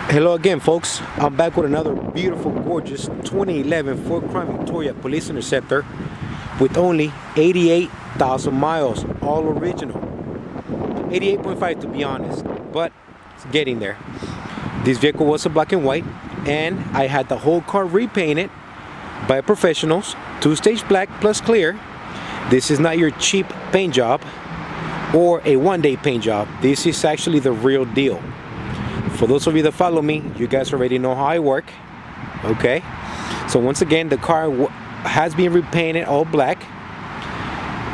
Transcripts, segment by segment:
Hello again, folks. I'm back with another beautiful, gorgeous 2011 Ford Crown Victoria Police Interceptor with only 88,000 miles, all original. 88.5 to be honest, but it's getting there. This vehicle was a black and white, and I had the whole car repainted by professionals, two-stage black plus clear. This is not your cheap paint job or a one-day paint job. This is actually the real deal. For those of you that follow me, you guys already know how I work. Okay, so once again, the car has been repainted all black.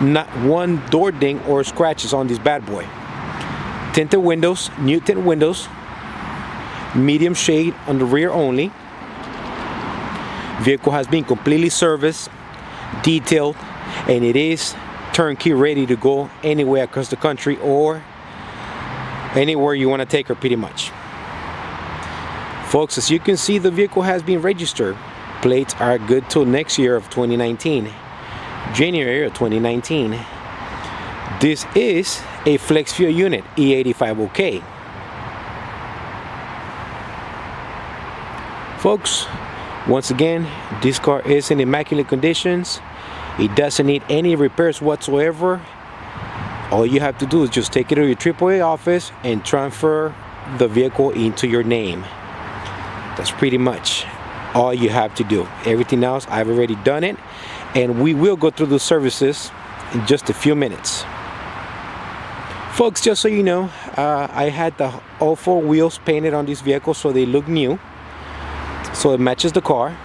Not one door ding or scratches on this bad boy. Tinted windows, new tinted windows, medium shade on the rear only. Vehicle has been completely serviced, detailed, and it is turnkey ready to go anywhere across the country or anywhere you want to take her, pretty much. Folks, as you can see, the vehicle has been registered. Plates are good till next year of 2019, January of 2019. This is a flex fuel unit, E85 OK. Folks, once again, this car is in immaculate conditions. It doesn't need any repairs whatsoever. All you have to do is just take it to your AAA office and transfer the vehicle into your name. That's pretty much all you have to do. Everything else, I've already done it, and we will go through the services in just a few minutes. Folks, just so you know, I had all four wheels painted on this vehicle so they look new, so it matches the car.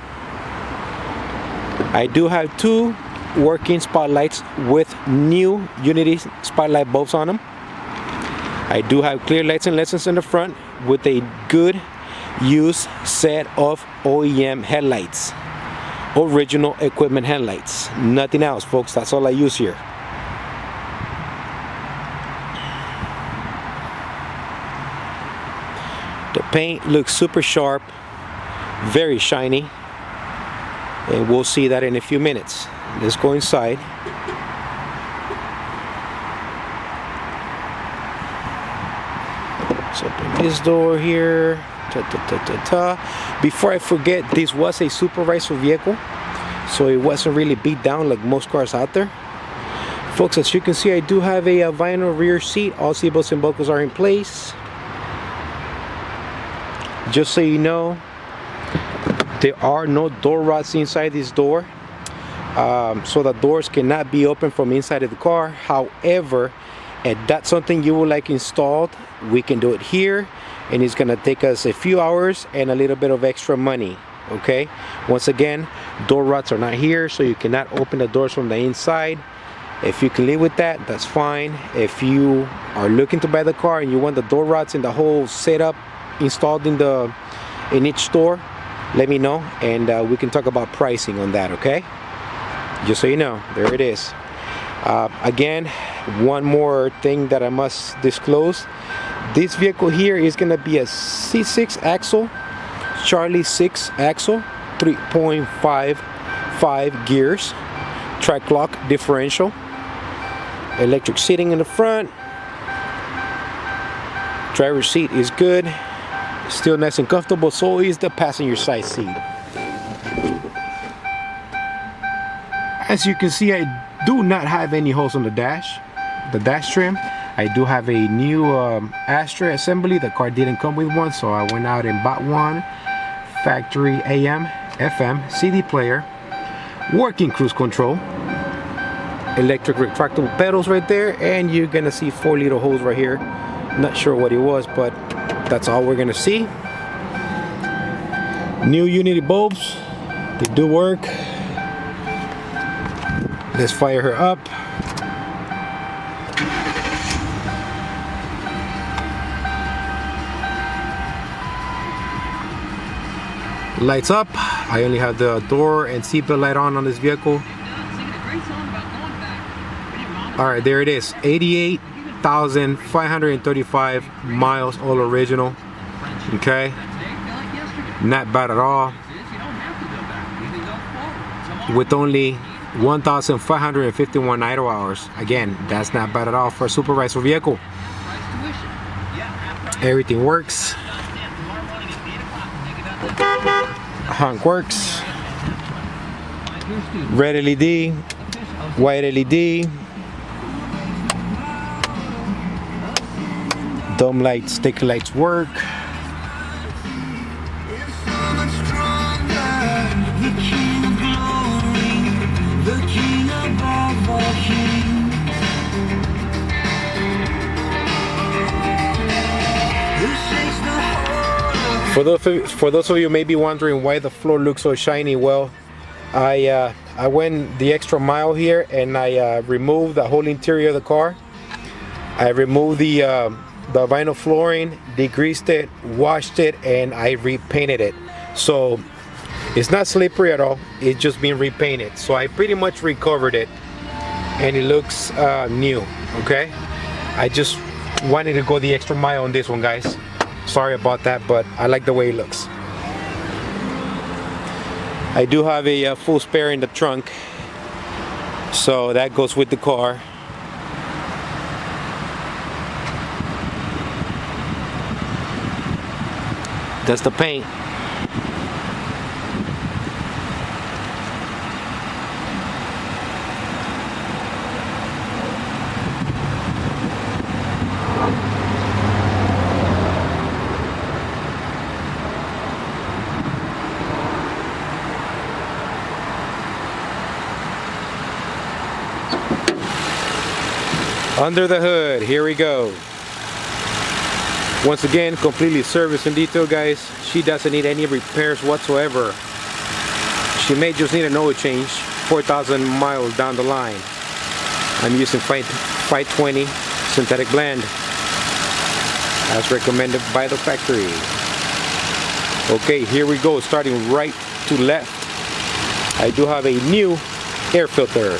I do have two working spotlights with new Unity spotlight bulbs on them. I do have clear lights and lessons in the front with a good used set of OEM headlights, original equipment headlights, nothing else, folks. That's all I use here. The paint looks super sharp, very shiny, and we'll see that in a few minutes. Let's go inside. Let's open this door here. Before I forget, this was a supervisor vehicle, so it wasn't really beat down like most cars out there. Folks, as you can see, I do have a vinyl rear seat. All seatbelts and buckles are in place. Just so you know, there are no door rods inside this door, so the doors cannot be opened from inside of the car. However, if that's something you would like installed, we can do it here, and it's gonna take us a few hours and a little bit of extra money. Okay, once again, door rods are not here, so you cannot open the doors from the inside. If you can live with that, that's fine. If you are looking to buy the car and you want the door rods and the whole setup installed in each store, let me know, and we can talk about pricing on that. Okay, just so you know, there it is. Again, one more thing that I must disclose. This vehicle here is going to be a C6 axle, Charlie 6 axle, 3.55 gears, tri-clock differential, electric seating in the front. Driver's seat is good, still nice and comfortable, so is the passenger side seat. As you can see, I do not have any holes on the dash trim. I do have a new ashtray assembly. The car didn't come with one, so I went out and bought one. Factory AM, FM, CD player, working cruise control, electric retractable pedals right there, and you're gonna see 4-liter hose right here. Not sure what it was, but that's all we're gonna see. New Unity bulbs, they do work. Let's fire her up. Lights up. I only have the door and seatbelt light on this vehicle. Alright, there it is. 88,535 miles, all original. Okay, not bad at all. With only 1,551 idle hours. Again, that's not bad at all for a supervisor vehicle. Everything works. Honk works. Red LED, white LED, dome lights, stick lights work. For those of you may be wondering why the floor looks so shiny, well, I went the extra mile here and I removed the whole interior of the car. I removed the vinyl flooring, degreased it, washed it, and I repainted it. So it's not slippery at all. It's just been repainted. So I pretty much recovered it, and it looks new. Okay. I just wanted to go the extra mile on this one, guys. Sorry about that, but I like the way it looks. I do have a full spare in the trunk, so that goes with the car. That's the paint. Under the hood, here we go. Once again, completely serviced and detailed, guys. She doesn't need any repairs whatsoever. She may just need an oil change 4,000 miles down the line. I'm using 520 synthetic blend as recommended by the factory. Okay, here we go, starting right to left. I do have a new air filter.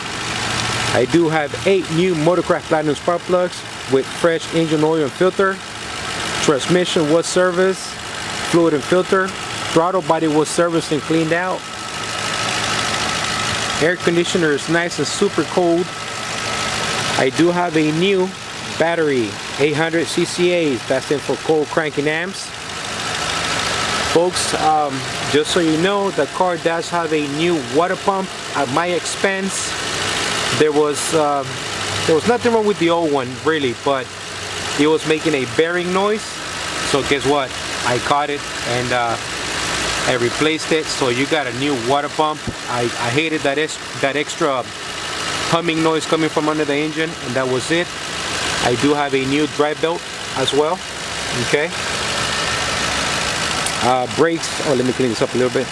I do have 8 new Motorcraft Platinum spark plugs with fresh engine oil and filter. Transmission was serviced, fluid and filter. Throttle body was serviced and cleaned out. Air conditioner is nice and super cold. I do have a new battery, 800 CCAs. That's in for cold cranking amps. Folks, just so you know, the car does have a new water pump at my expense. There was nothing wrong with the old one, really, but it was making a bearing noise. So guess what? I caught it and I replaced it. So you got a new water pump. I hated that extra humming noise coming from under the engine, and that was it. I do have a new drive belt as well. Okay. Brakes. Oh, let me clean this up a little bit.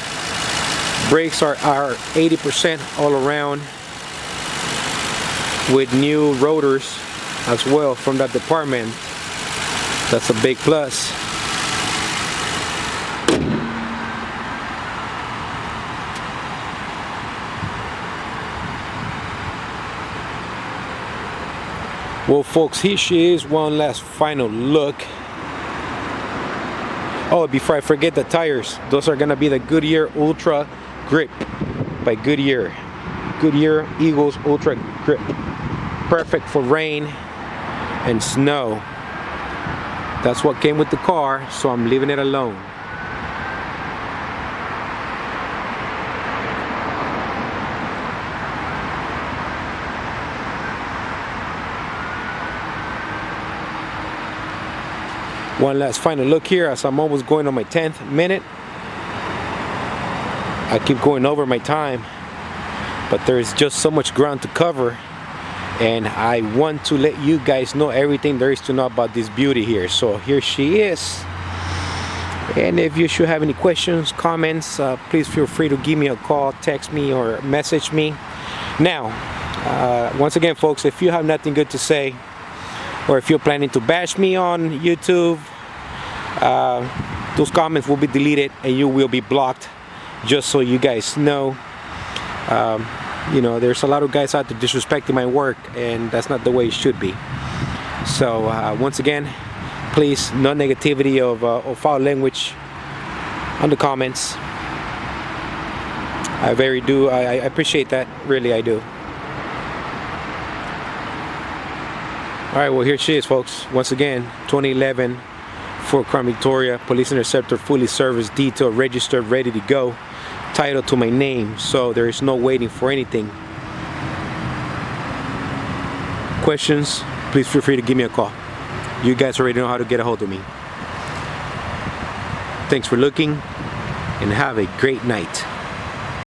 Brakes are 80% all around, with new rotors as well from that department. That's a big plus. Well, folks, here she is. One last final look. Oh, before I forget, the tires. Those are gonna be the Goodyear Ultra Grip by Goodyear. Goodyear Eagles Ultra Grip. Perfect for rain and snow. That's what came with the car, so I'm leaving it alone. One last final look here as I'm almost going on my 10th minute. I keep going over my time, but there's just so much ground to cover, and I want to let you guys know everything there is to know about this beauty here. So here she is, and if you should have any questions, comments, please feel free to give me a call, text me, or message me. Now, once again, folks, if you have nothing good to say, or if you're planning to bash me on YouTube, those comments will be deleted and you will be blocked, just so you guys know. You know, there's a lot of guys out there disrespecting my work, and that's not the way it should be. So once again, please, no negativity of foul language on the comments. I appreciate that, really I do. Alright, well, here she is, folks. Once again, 2011 Fort Crown, Victoria. Police Interceptor, fully serviced, detailed, registered, ready to go. Title to my name, so there is no waiting for anything. Questions, please feel free to give me a call. You guys already know how to get a hold of me. Thanks for looking, and have a great night.